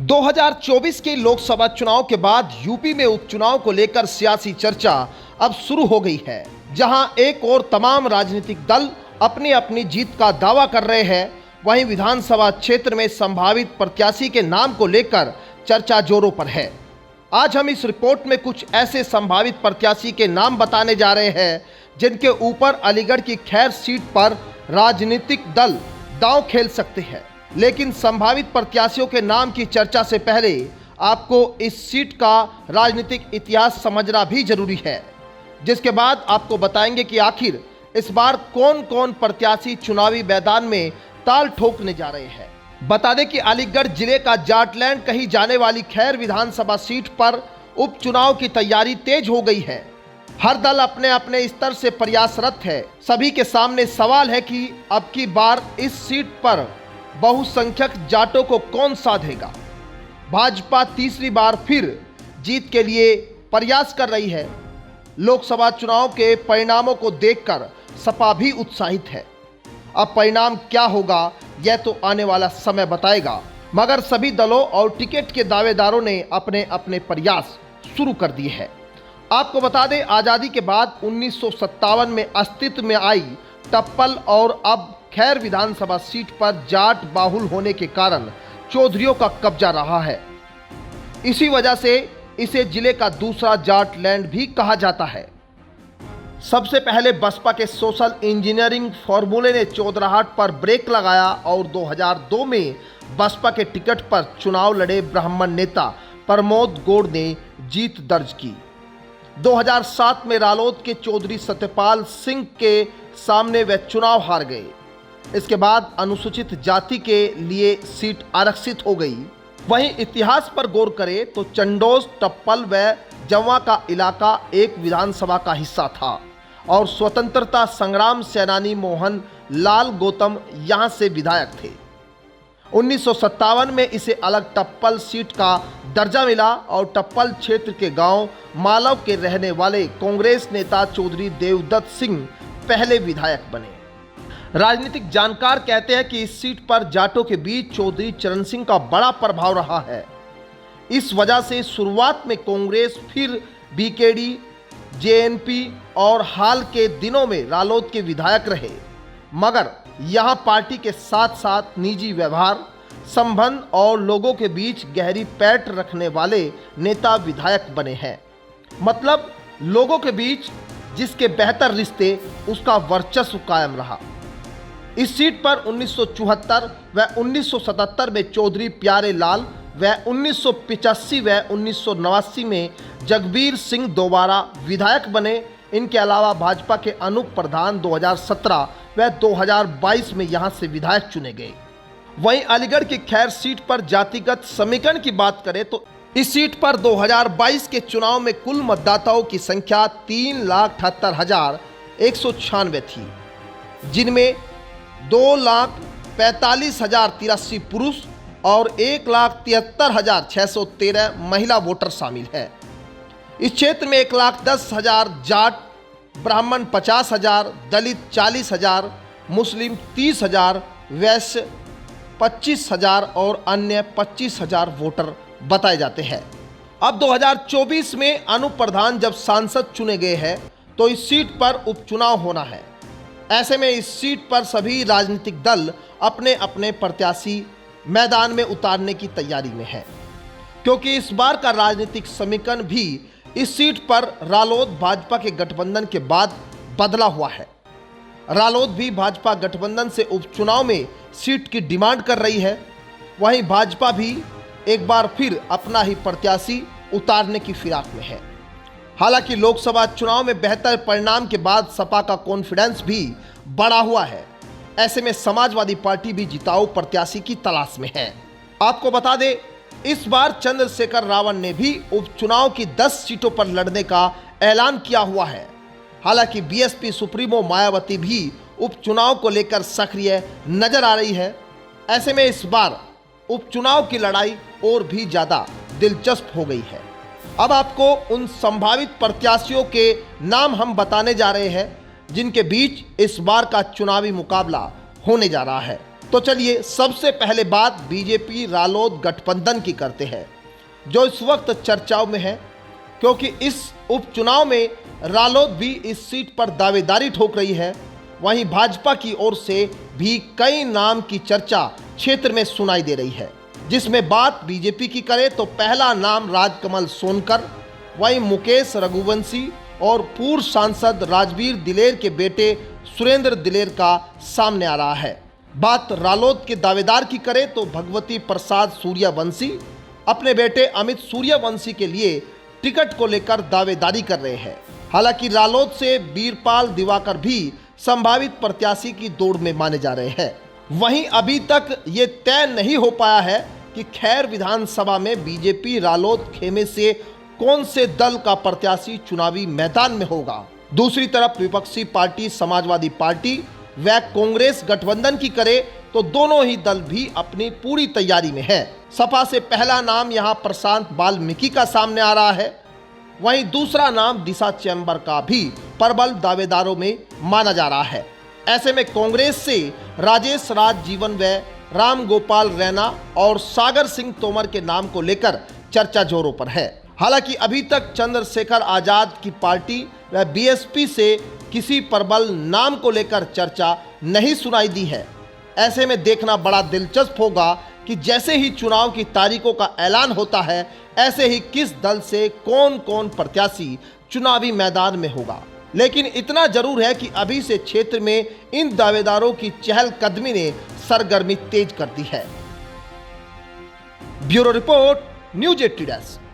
2024 के लोकसभा चुनाव के बाद यूपी में उपचुनाव को लेकर सियासी चर्चा अब शुरू हो गई है, जहां एक और तमाम राजनीतिक दल अपनी अपनी जीत का दावा कर रहे हैं, वहीं विधानसभा क्षेत्र में संभावित प्रत्याशी के नाम को लेकर चर्चा जोरों पर है। आज हम इस रिपोर्ट में कुछ ऐसे संभावित प्रत्याशी के नाम बताने जा रहे हैं जिनके ऊपर अलीगढ़ की खैर सीट पर राजनीतिक दल दांव खेल सकते हैं। लेकिन संभावित प्रत्याशियों के नाम की चर्चा से पहले आपको इस सीट का राजनीतिक इतिहास समझना भी जरूरी है, जिसके बाद आपको बताएंगे कि आखिर इस बार कौन कौन प्रत्याशी चुनावी मैदान में ताल ठोकने जा रहे हैं। बता दें कि अलीगढ़ जिले का जाटलैंड कही जाने वाली खैर विधानसभा सीट पर उपचुनाव की तैयारी तेज हो गई है। हर दल अपने अपने स्तर से प्रयासरत है। सभी के सामने सवाल है कि अब की बार इस सीट पर बहुसंख्यक जाटों को कौन साधेगा। भाजपा तीसरी बार फिर जीत के लिए प्रयास कर रही है। लोकसभा चुनाव के परिणामों को देखकर सपा भी उत्साहित है। अब परिणाम क्या होगा यह तो आने वाला समय बताएगा, मगर सभी दलों और टिकट के दावेदारों ने अपने अपने प्रयास शुरू कर दिए हैं। आपको बता दें, आज़ादी के बाद 1957 में अस्तित्व में आई टप्पल और अब खैर विधानसभा सीट पर जाट बाहुल होने के कारण चौधरियों का कब्जा रहा है। इसी वजह से इसे जिले का दूसरा जाटलैंड भी कहा जाता है। सबसे पहले बसपा के सोशल इंजीनियरिंग फॉर्मूले ने चौधराहट पर ब्रेक लगाया और 2002 में बसपा के टिकट पर चुनाव लड़े ब्राह्मण नेता प्रमोद गौड़ ने जीत दर्ज की। 2007 में रालोद के चौधरी सत्यपाल सिंह के सामने वे चुनाव हार गए। इसके बाद अनुसूचित जाति के लिए सीट आरक्षित हो गई। वहीं इतिहास पर गौर करें तो चंडोज, टप्पल व जवा का इलाका एक विधानसभा का हिस्सा था और स्वतंत्रता संग्राम सेनानी मोहन लाल गौतम यहां से विधायक थे। 1957 में इसे अलग टप्पल सीट का दर्जा मिला और टप्पल क्षेत्र के गांव मालव के रहने वाले कांग्रेस नेता चौधरी देवदत्त सिंह पहले विधायक बने। राजनीतिक जानकार कहते हैं कि इस सीट पर जाटों के बीच चौधरी चरण सिंह का बड़ा प्रभाव रहा है। इस वजह से शुरुआत में कांग्रेस, फिर बीकेडी, जेएनपी और हाल के दिनों में रालोद के विधायक रहे, मगर यहां पार्टी के साथ साथ निजी व्यवहार, संबंध और लोगों के बीच गहरी पैठ रखने वाले नेता विधायक बने हैं। मतलब लोगों के बीच जिसके बेहतर रिश्ते, उसका वर्चस्व कायम रहा। इस सीट पर 1974 व 1977 में चौधरी प्यारे लाल व 1985 व 1989 में जगबीर सिंह दोबारा विधायक बने। इनके अलावा भाजपा के अनूप प्रधान 2017 व 2022 में यहां से विधायक चुने गए। वहीं अलीगढ़ की खैर सीट पर जातिगत समीकरण की बात करें तो इस सीट पर 2022 के चुनाव में कुल मतदाताओं की संख्या 3,78,196 थी, जिनमें 2,45,083 पुरुष और 1,73,613 महिला वोटर शामिल है। इस क्षेत्र में 1,10,000 जाट, ब्राह्मण 50,000, दलित 40,000, मुस्लिम 30,000, वैश्य 25,000 और अन्य 25,000 वोटर बताए जाते हैं। अब 2024 में अनूप प्रधान जब सांसद चुने गए हैं तो इस सीट पर उपचुनाव होना है। ऐसे में इस सीट पर सभी राजनीतिक दल अपने अपने प्रत्याशी मैदान में उतारने की तैयारी में है, क्योंकि इस बार का राजनीतिक समीकरण भी इस सीट पर रालोद भाजपा के गठबंधन के बाद बदला हुआ है। रालोद भी भाजपा गठबंधन से उपचुनाव में सीट की डिमांड कर रही है। वहीं भाजपा भी एक बार फिर अपना ही प्रत्याशी उतारने की फिराक में है। हालांकि लोकसभा चुनाव में बेहतर परिणाम के बाद सपा का कॉन्फिडेंस भी बढ़ा हुआ है। ऐसे में समाजवादी पार्टी भी जिताऊ प्रत्याशी की तलाश में है। आपको बता दें, इस बार चंद्रशेखर रावण ने भी उपचुनाव की 10 सीटों पर लड़ने का ऐलान किया हुआ है। हालांकि बीएसपी सुप्रीमो मायावती भी उपचुनाव को लेकर सक्रिय नजर आ रही है। ऐसे में इस बार उपचुनाव की लड़ाई और भी ज्यादा दिलचस्प हो गई है। अब आपको उन संभावित प्रत्याशियों के नाम हम बताने जा रहे हैं जिनके बीच इस बार का चुनावी मुकाबला होने जा रहा है। तो चलिए सबसे पहले बात बीजेपी रालोद गठबंधन की करते हैं, जो इस वक्त चर्चाओं में है, क्योंकि इस उपचुनाव में रालोद भी इस सीट पर दावेदारी ठोक रही है। वहीं भाजपा की ओर से भी कई नाम की चर्चा क्षेत्र में सुनाई दे रही है, जिसमें बात बीजेपी की करें तो पहला नाम राजकमल सोनकर, वहीं मुकेश रघुवंशी और पूर्व सांसद राजवीर दिलेर के बेटे सुरेंद्र दिलेर का सामने आ रहा है। बात रालोद के दावेदार की करें तो भगवती प्रसाद सूर्यवंशी अपने बेटे अमित सूर्यवंशी के लिए टिकट को लेकर दावेदारी कर रहे हैं। हालांकि रालोद से वीरपाल दिवाकर भी संभावित प्रत्याशी की दौड़ में माने जा रहे हैं। वहीं अभी तक ये तय नहीं हो पाया है कि खैर विधानसभा में बीजेपी रालोद खेमे से कौन से दल का प्रत्याशी चुनावी मैदान में होगा। दूसरी तरफ विपक्षी पार्टी समाजवादी पार्टी व कांग्रेस गठबंधन की करे तो दोनों ही दल भी अपनी पूरी तैयारी में है। सपा से पहला नाम यहां प्रशांत वाल्मीकि का सामने आ रहा है, वहीं दूसरा नाम दिशा चैम्बर का भी प्रबल दावेदारों में माना जा रहा है। ऐसे में कांग्रेस से राजेश राज जीवन व राम गोपाल रैना और सागर सिंह तोमर के नाम को लेकर चर्चा जोरों पर है। हालांकि अभी तक चंद्रशेखर आजाद की पार्टी व बीएसपी से किसी प्रबल नाम को लेकर चर्चा नहीं सुनाई दी है। ऐसे में देखना बड़ा दिलचस्प होगा कि जैसे ही चुनाव की तारीखों का ऐलान होता है, ऐसे ही किस दल से कौन कौन प्रत्याशी चुनावी मैदान में होगा। लेकिन इतना जरूर है कि अभी से क्षेत्र में इन दावेदारों की चहलकदमी ने सरगर्मी तेज कर दी है। Bureau report, news 80 desk.